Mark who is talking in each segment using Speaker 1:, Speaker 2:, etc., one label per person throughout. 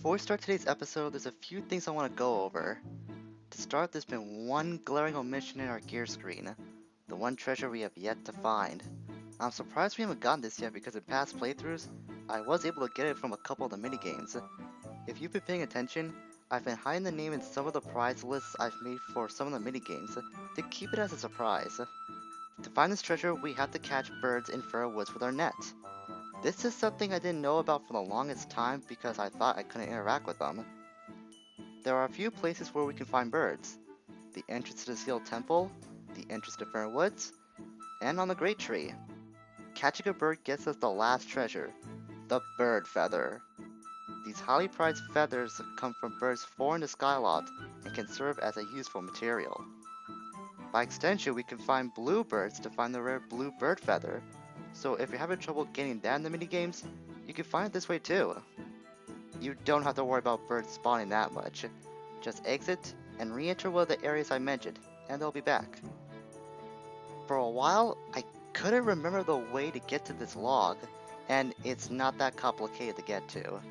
Speaker 1: Before we start today's episode, there's a few things I want to go over. To start, there's been one glaring omission in our gear screen. The one treasure we have yet to find. I'm surprised we haven't gotten this yet because in past playthroughs, I was able to get it from a couple of the minigames. If you've been paying attention, I've been hiding the name in some of the prize lists I've made for some of the minigames to keep it as a surprise. To find this treasure, we have to catch birds in fir woods with our net. This is something I didn't know about for the longest time because I thought I couldn't interact with them. There are a few places where we can find birds. The entrance to the sealed temple, the entrance to fir woods, and on the great tree. Catching a bird gets us the last treasure, the bird feather. These highly prized feathers come from birds foreign to Skyloft and can serve as a useful material. By extension, we can find blue birds to find the rare blue bird feather, so if you're having trouble getting that in the minigames, you can find it this way too. You don't have to worry about birds spawning that much. Just exit and re-enter one of the areas I mentioned, and they'll be back. For a while, I couldn't remember the way to get to this log, and it's not that complicated to get to.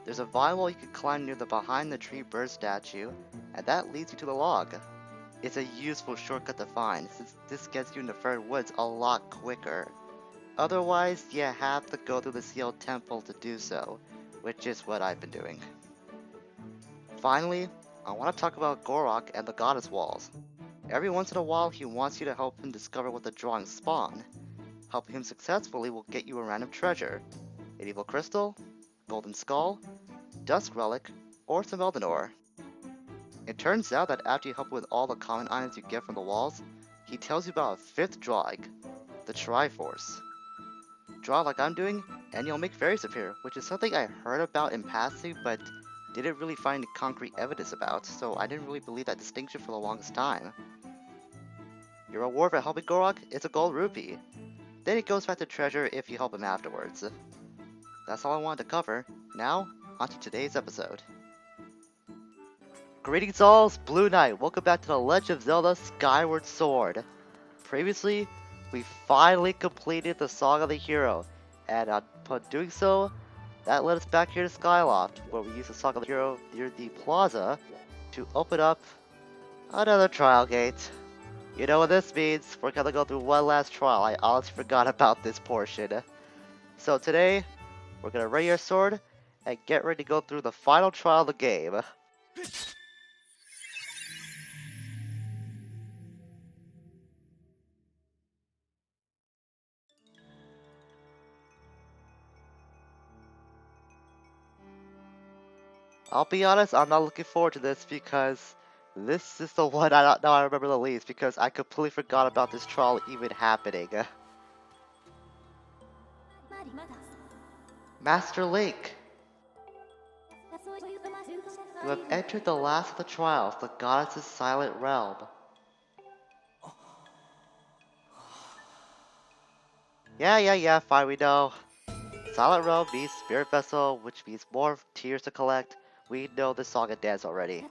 Speaker 1: There's a vine wall you can climb near the behind the tree bird statue, and that leads you to the log. It's a useful shortcut to find, since this gets you into fir woods a lot quicker. Otherwise, you have to go through the sealed temple to do so, which is what I've been doing. Finally, I want to talk about Gorok and the goddess walls. Every once in a while, he wants you to help him discover what the drawings spawn. Helping him successfully will get you a random treasure, an evil crystal, golden skull, dusk relic, or some elden ore. It turns out that after you help him with all the common items you get from the walls, he tells you about a fifth drawing, the Triforce. Draw like I'm doing, and you'll make fairies appear, which is something I heard about in passing, but didn't really find any concrete evidence about, so I didn't really believe that distinction for the longest time. Your reward for helping Gorok is a gold rupee. Then it goes back to treasure if you help him afterwards. That's all I wanted to cover. Now, onto today's episode. Greetings all, it's Blue Knight. Welcome back to the Legend of Zelda Skyward Sword. Previously, we finally completed the Song of the Hero, and upon doing so, that led us back here to Skyloft, where we used the Song of the Hero near the plaza to open up another trial gate. You know what this means, we're gonna go through one last trial. I honestly forgot about this portion. So today, we're gonna ready our sword and get ready to go through the final trial of the game. I'll be honest, I'm not looking forward to this because this is the one I remember the least because I completely forgot about this trial even happening. Master Link, you have entered the last of the trials, the goddess's silent realm. Yeah, fine, we know. Silent realm means spirit vessel, which means more tears to collect. We know the song and dance already.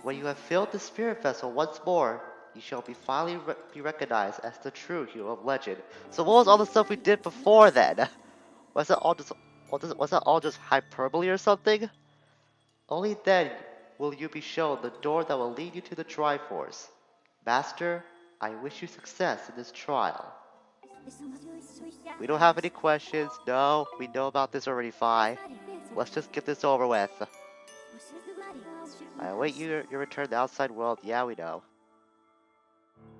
Speaker 1: When you have filled the spirit vessel once more, you shall be finally be recognized as the true hero of legend. So what was all the stuff we did before then? Was that all just hyperbole or something? Only then will you be shown the door that will lead you to the Triforce. Master, I wish you success in this trial. We don't have any questions. No, we know about this already, Fi. Let's just get this over with. I await your return to the outside world. Yeah, we know.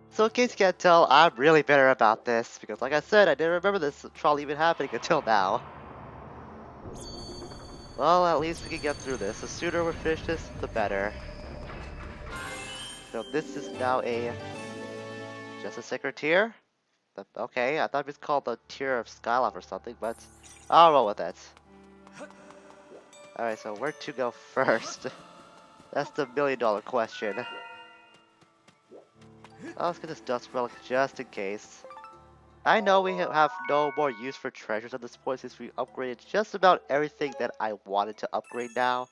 Speaker 1: So in case you can't tell, I'm really bitter about this, because like I said, I didn't remember this trial even happening until now. Well, at least we can get through this. The sooner we finish this, the better. So this is now just a sacred tier? Okay, I thought it was called the Tier of Skyloft or something, but I'll roll with it. Alright, so where to go first? That's the million-dollar question. Let's get this dust relic just in case. I know we have no more use for treasures at this point since we upgraded just about everything that I wanted to upgrade now.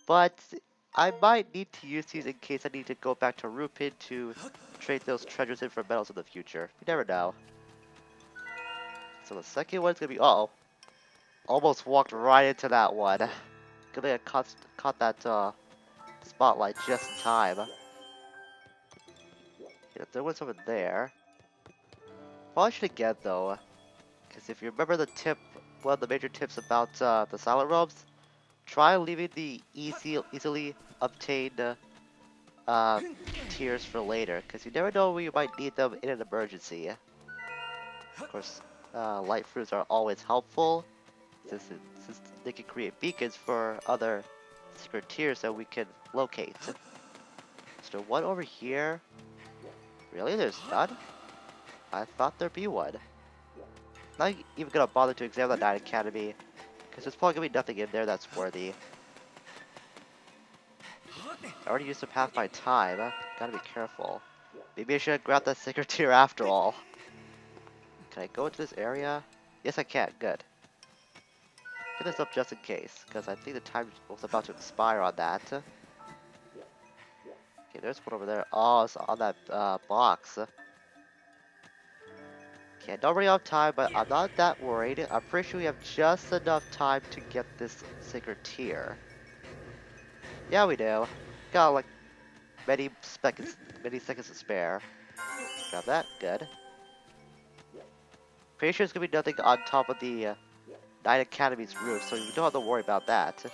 Speaker 1: But I might need to use these in case I need to go back to Rupin to trade those treasures in for medals in the future. You never know. So the second one's gonna be almost walked right into that one. Good thing I caught that spotlight just in time. Yeah, there was over there. Probably should get though, because if you remember the tip, one of the major tips about the silent robes, try leaving the easily obtained uh, tears for later, because you never know when you might need them in an emergency. Of course, light fruits are always helpful, since they can create beacons for other secret tiers that we can locate. Is there one over here? Really? There's none? I thought there'd be one. Not even gonna bother to examine the Night Academy, because there's probably gonna be nothing in there that's worthy. I already used to pass my time. Gotta be careful. Maybe I should have grabbed that secret tier after all. Can I go into this area? Yes, I can. Good. Get this up just in case, because I think the time was about to expire on that. Okay, there's one over there. Oh, it's on that box. Okay, don't run out of time, but I'm not that worried. I'm pretty sure we have just enough time to get this secret tier. Yeah, we do. Got like many seconds to spare. Got that. Good. Pretty sure it's gonna be nothing on top of the Night Academy's roof, so you don't have to worry about that.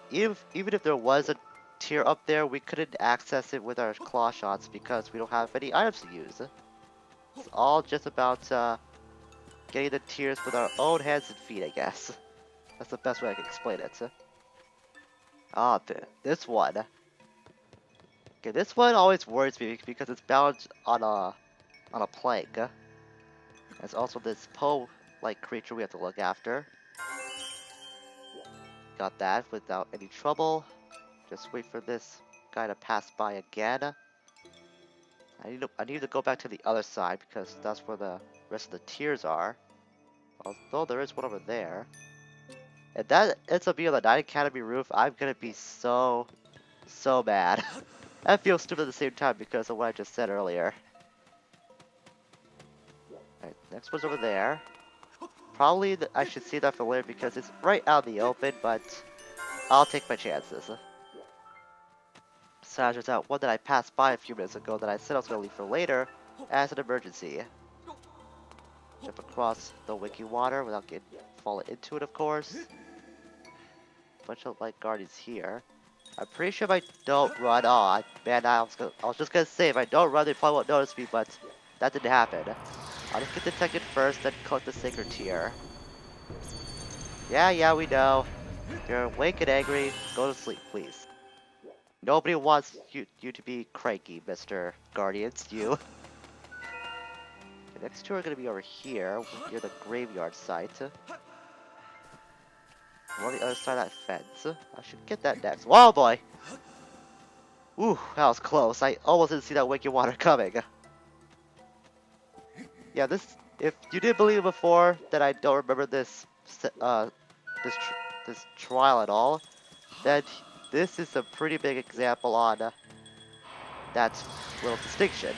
Speaker 1: Even if there was a tier up there, we couldn't access it with our claw shots because we don't have any items to use. It's all just about getting the tiers with our own hands and feet, I guess. That's the best way I can explain it. Ah, this one. Okay, this one always worries me because it's bound on a plank. There's also this Poe-like creature we have to look after. Got that without any trouble. Just wait for this guy to pass by again. I need to go back to the other side because that's where the rest of the tiers are. Although there is one over there. If that ends up being on the Night Academy roof, I'm gonna be so mad. That feels stupid at the same time because of what I just said earlier. Alright, next one's over there. Probably I should see that for later because it's right out in the open, but I'll take my chances. Besides, there's that one that I passed by a few minutes ago that I said I was gonna leave for later as an emergency. Jump across the wiki water without falling into it, of course. Bunch of light guardians here. I'm pretty sure if I don't run, man, I was just gonna say if I don't run, they probably won't notice me, but that didn't happen. I'll just get detected first, then collect the sacred tier. Yeah, we know. You're awake and angry. Go to sleep, please. Nobody wants you to be cranky, Mr. Guardians. You. The next two are gonna be over here, near the graveyard site. We're on the other side of that fence. I should get that next. Whoa, boy! Ooh, that was close. I almost didn't see that wiki water coming. Yeah, if you didn't believe before that I don't remember this trial at all, then this is a pretty big example on that little distinction.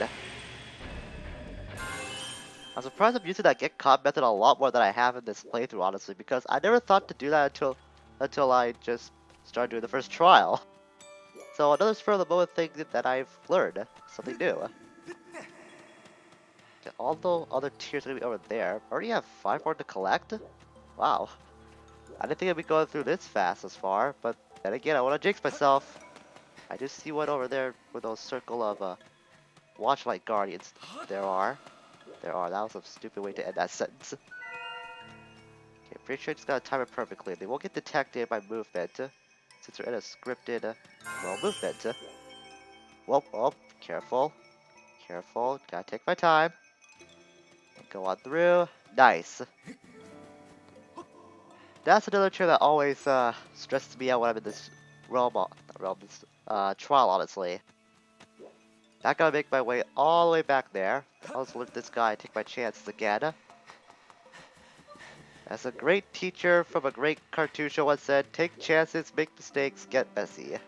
Speaker 1: I'm surprised I'm using that get caught method a lot more than I have in this playthrough, honestly, because I never thought to do that until I just started doing the first trial. So another spur of the moment thing that I've learned, something new. Okay, although other tiers are gonna be over there, I already have 5 more to collect? Wow. I didn't think I'd be going through this fast as far, but then again, I want to jinx myself. I just see one over there with those circle of watchlight guardians. There are. That was a stupid way to end that sentence. Okay, pretty sure I just gotta time it perfectly. They won't get detected by movement, since we're in a scripted, movement. Whoop, oh, careful. Careful, gotta take my time. Go on through. Nice. That's another trick that always stresses me out when I'm in this trial, honestly. Not gonna make my way all the way back there. I'll just look at this guy and take my chances again. As a great teacher from a great cartoon show once said, take chances, make mistakes, get messy. There's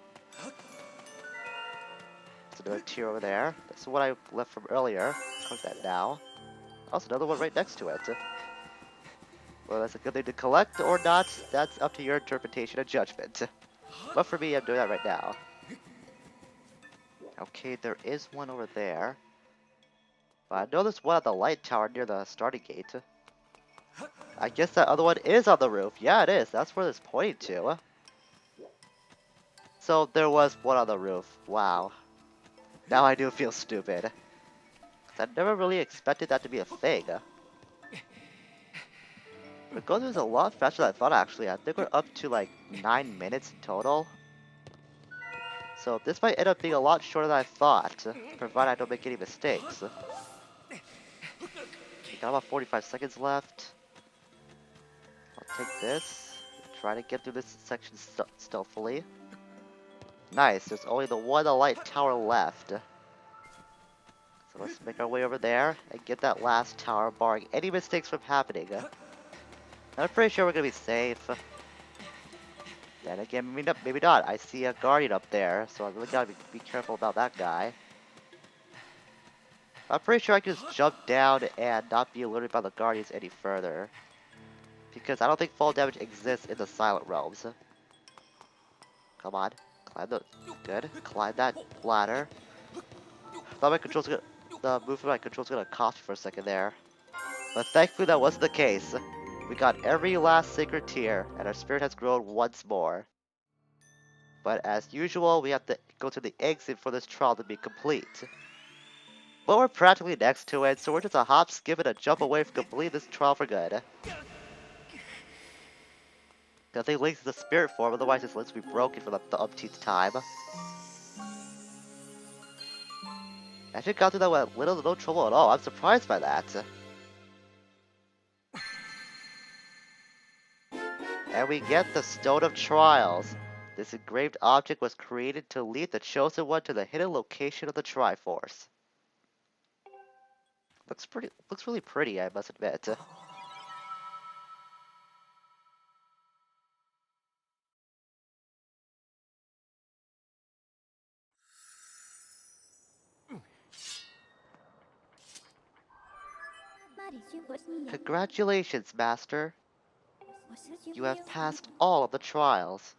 Speaker 1: another tier over there. That's what I left from earlier. Click that now. Also another one right next to it. Well, that's a good thing to collect or not, that's up to your interpretation and judgment. But for me, I'm doing that right now. Okay, there is one over there. But I know there's one at the light tower near the starting gate. I guess that other one is on the roof. Yeah, it is. That's where it's pointing to. So there was one on the roof. Wow. Now I do feel stupid. 'Cause I never really expected that to be a thing. But going through is a lot faster than I thought, actually. I think we're up to like 9 minutes in total. So this might end up being a lot shorter than I thought, provided I don't make any mistakes. We got about 45 seconds left. I'll take this. Try to get through this section stealthily. Nice, there's only the one light tower left. So let's make our way over there and get that last tower, barring any mistakes from happening. I'm pretty sure we're gonna be safe. Then again, maybe not. I see a guardian up there, so I really gotta be careful about that guy. I'm pretty sure I can just jump down and not be alerted by the guardians any further. Because I don't think fall damage exists in the Silent Realms. Come on. Climb the... Good. Climb that ladder. Thought my controls gonna... The movement of my controls gonna cost me for a second there. But thankfully that wasn't the case. We got every last sacred tier, and our spirit has grown once more. But as usual, we have to go to the exit for this trial to be complete. But we're practically next to it, so we're just a hop, skip, and a jump away from completing this trial for good. Nothing links to the spirit form, otherwise this links will be broken for the umpteenth time. I actually got through that with little to no trouble at all. I'm surprised by that. And we get the Stone of Trials. This engraved object was created to lead the Chosen One to the hidden location of the Triforce. Looks really pretty, I must admit. Congratulations, Master. You have passed all of the trials.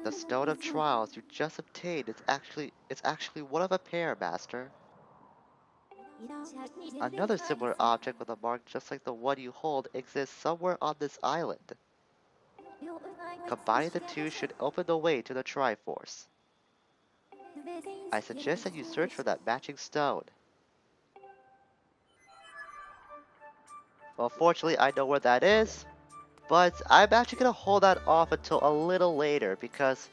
Speaker 1: The Stone of Trials you just obtained is actually one of a pair, Master. Another similar object with a mark just like the one you hold exists somewhere on this island. Combining the two should open the way to the Triforce. I suggest that you search for that matching stone. Well, fortunately, I know where that is, but I'm actually gonna hold that off until a little later because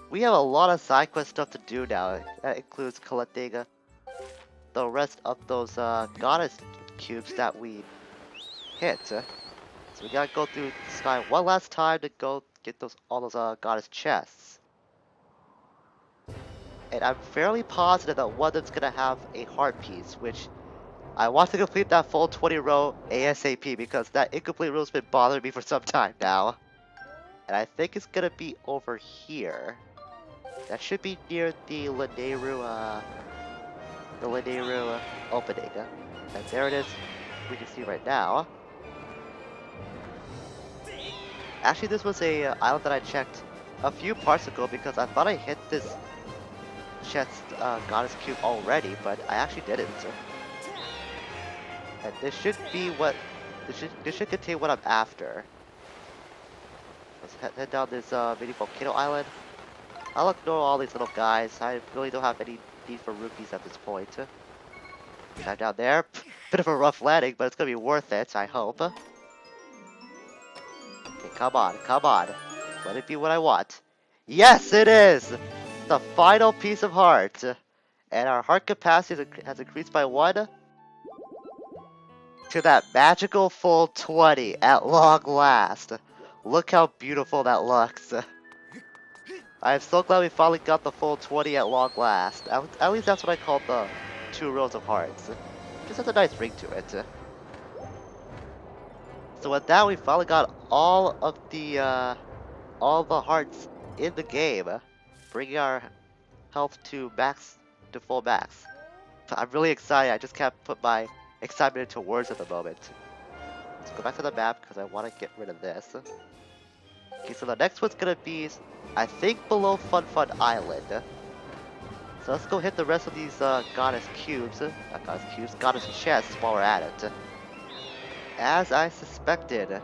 Speaker 1: we have a lot of side quest stuff to do now. That includes collecting the rest of those goddess cubes that we hit. So we gotta go through the sky one last time to go get all those goddess chests. And I'm fairly positive that one of them's gonna have a heart piece, which I want to complete that full 20 row ASAP because that incomplete row's been bothering me for some time now. And I think it's gonna be over here. That should be near the Lineru opening. And there it is, we can see right now. Actually, this was a island that I checked a few parts ago because I thought I hit this chest goddess cube already, but I actually didn't. And this should be what this should contain what I'm after. Let's head down this mini volcano island. I'll ignore all these little guys. I really don't have any need for rupees at this point. Dive down there. Bit of a rough landing, but it's gonna be worth it, I hope. Okay, come on, come on. Let it be what I want. Yes, it is! The final piece of heart. And our heart capacity has increased by 1 to that magical full 20 at long last. Look how beautiful that looks. I am so glad we finally got the full 20 at long last. At least that's what I call the 2 rows of hearts. Just has a nice ring to it. So with that, we finally got all the hearts in the game, bringing our health to full max. I'm really excited. I just can't put my excitement into words at the moment. Let's go back to the map because I want to get rid of this. Okay, so the next one's gonna be, I think, below Fun Fun Island. So let's go hit the rest of these goddess cubes, not goddess cubes, goddess chests while we're at it. As I suspected,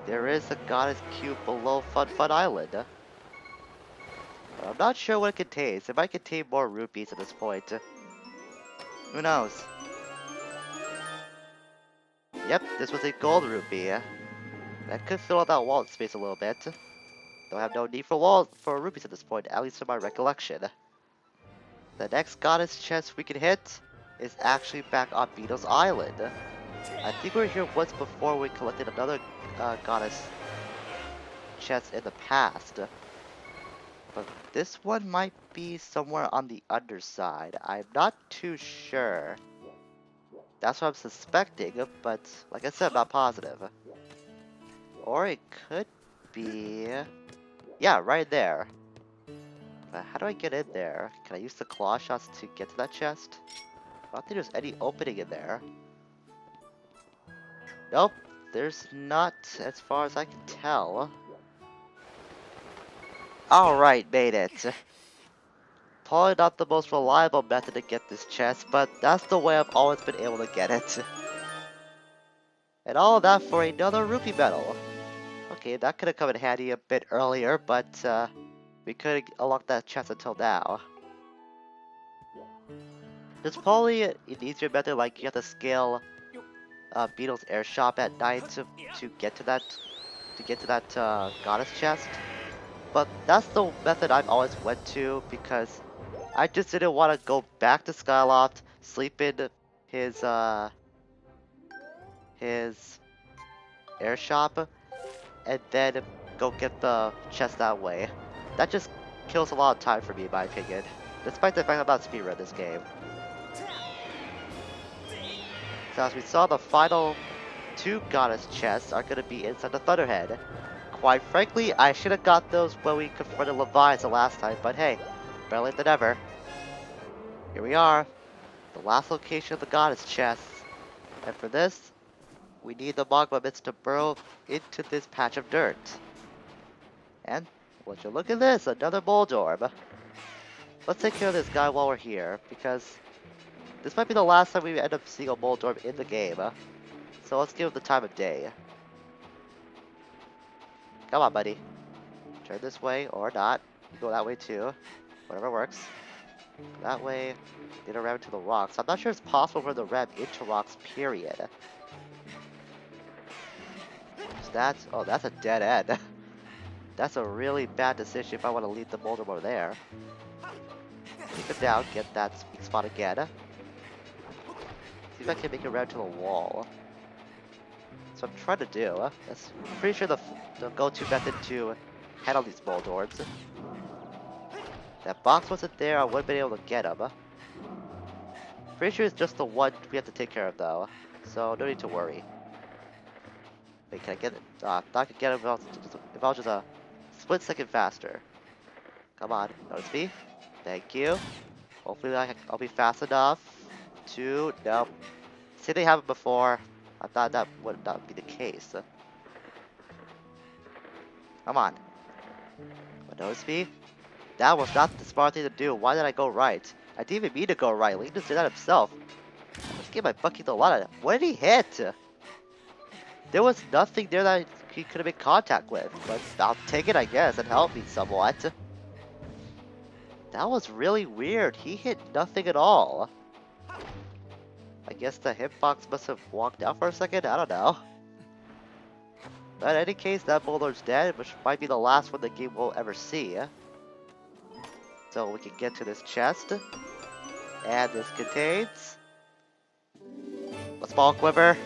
Speaker 1: there is a goddess cube below Fun Fun Island. I'm not sure what it contains. It might contain more rupees at this point. Who knows? Yep, this was a gold rupee. That could fill out that wallet space a little bit. Though I have no need for rupees at this point, at least in my recollection. The next goddess chest we can hit is actually back on Beetle's Island. I think we were here once before we collected another goddess chest in the past. But this one might be somewhere on the underside. I'm not too sure. That's what I'm suspecting, but like I said, I'm not positive. Or it could be... Yeah, right there. But how do I get in there? Can I use the claw shots to get to that chest? I don't think there's any opening in there. Nope, there's not as far as I can tell. Alright, made it. Probably not the most reliable method to get this chest, but that's the way I've always been able to get it. And all of that for another rupee medal. Okay, that could have come in handy a bit earlier, but we couldn't unlock that chest until now. There's probably an easier method, like you have to scale Beetle's air shop at night to get to that goddess chest. But that's the method I've always went to because I just didn't want to go back to Skyloft, sleep in his air shop, and then go get the chest that way. That just kills a lot of time for me, in my opinion. Despite the fact I'm about to speedrun this game. So as we saw, the final two goddess chests are going to be inside the Thunderhead. Quite frankly, I should have got those when we confronted Levi's the last time, but hey, better late than never. Here we are, the last location of the goddess chests. And for this, we need the magma bits to burrow into this patch of dirt. And, would you look at this, another mold orb. Let's take care of this guy while we're here, because this might be the last time we end up seeing a mold orb in the game. So let's give him the time of day. Come on, buddy. Turn this way, or not. You go that way too. Whatever works. That way, get around to the rocks. I'm not sure it's possible for the ram into rocks, period. So that's... Oh, that's a dead end. That's a really bad decision if I want to leave the mold orb over there. Take it down, get that weak spot again. See if I can make it around to the wall. So I'm trying to do. That's pretty sure the go-to method to handle these mold orbs. That box wasn't there, I would have been able to get them. Pretty sure it's just the one we have to take care of though, so no need to worry. Wait, can I get it? Not gonna get it if I was just a split second faster. Come on, notice me. Thank you. Hopefully I'll be fast enough to... Nope. See, they have it before. I thought that would not be the case. Come on. But notice me? That was not the smart thing to do. Why did I go right? I didn't even mean to go right. Link just did that himself. This game I fucking a lot of... What did he hit? There was nothing there that he could have made contact with. But I'll take it, I guess, and help me somewhat. That was really weird. He hit nothing at all. I guess the hitbox must have walked out for a second? I don't know. But in any case, that boulder's dead, which might be the last one the game will ever see. So we can get to this chest. And this contains... a small quiver?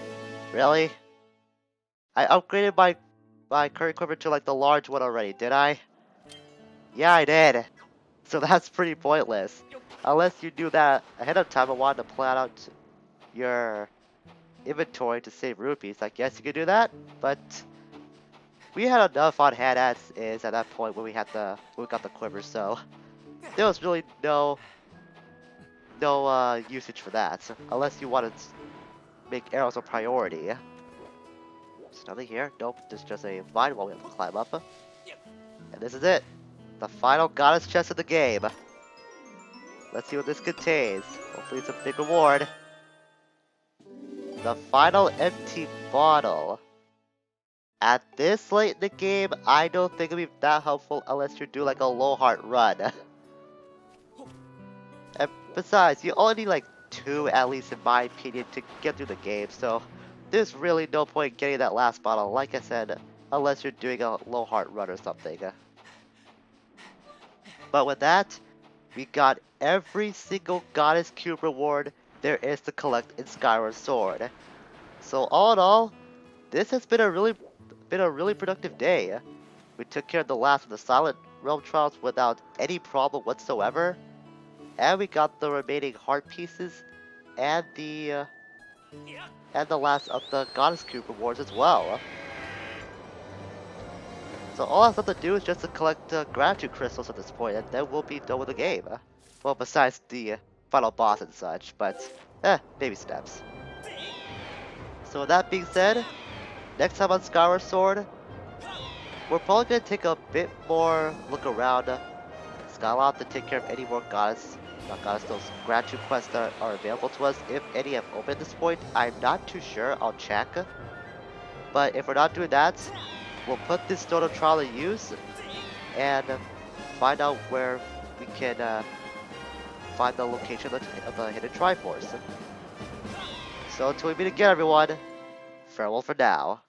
Speaker 1: Really? I upgraded my current quiver to like the large one already, did I? Yeah, I did. So that's pretty pointless. Unless you do that ahead of time, I wanted to plan out your inventory to save rupees. I guess you could do that, but we had enough on hand as is at that point when we got the quiver, so there was really no usage for that, unless you wanted make arrows a priority. There's nothing here. Nope, there's just a vine wall we have to climb up. And this is it. The final goddess chest of the game. Let's see what this contains. Hopefully it's a big reward. The final empty bottle. At this late in the game, I don't think it'll be that helpful unless you do like a low heart run. And besides, you only need like 2 at least in my opinion to get through the game, so there's really no point getting that last bottle, like I said, unless you're doing a low heart run or something. But with that, we got every single Goddess Cube reward there is to collect in Skyward Sword. So all in all, this has been a really productive day. We took care of the last of the Silent Realm trials without any problem whatsoever, and we got the remaining heart pieces and the last of the Goddess Cube rewards as well. So all I have to do is just to collect gratitude crystals at this point, and then we'll be done with the game. Well, besides the final boss and such, but baby steps. So with that being said, next time on Skyward Sword, we're probably gonna take a bit more look around Skylab to take care of any more those gratitude quests that are available to us. If any have opened at this point, I'm not too sure. I'll check. But if we're not doing that, we'll put this Dodo trial in use and find out where we can find the location of the hidden Triforce. So until we meet again, everyone, farewell for now.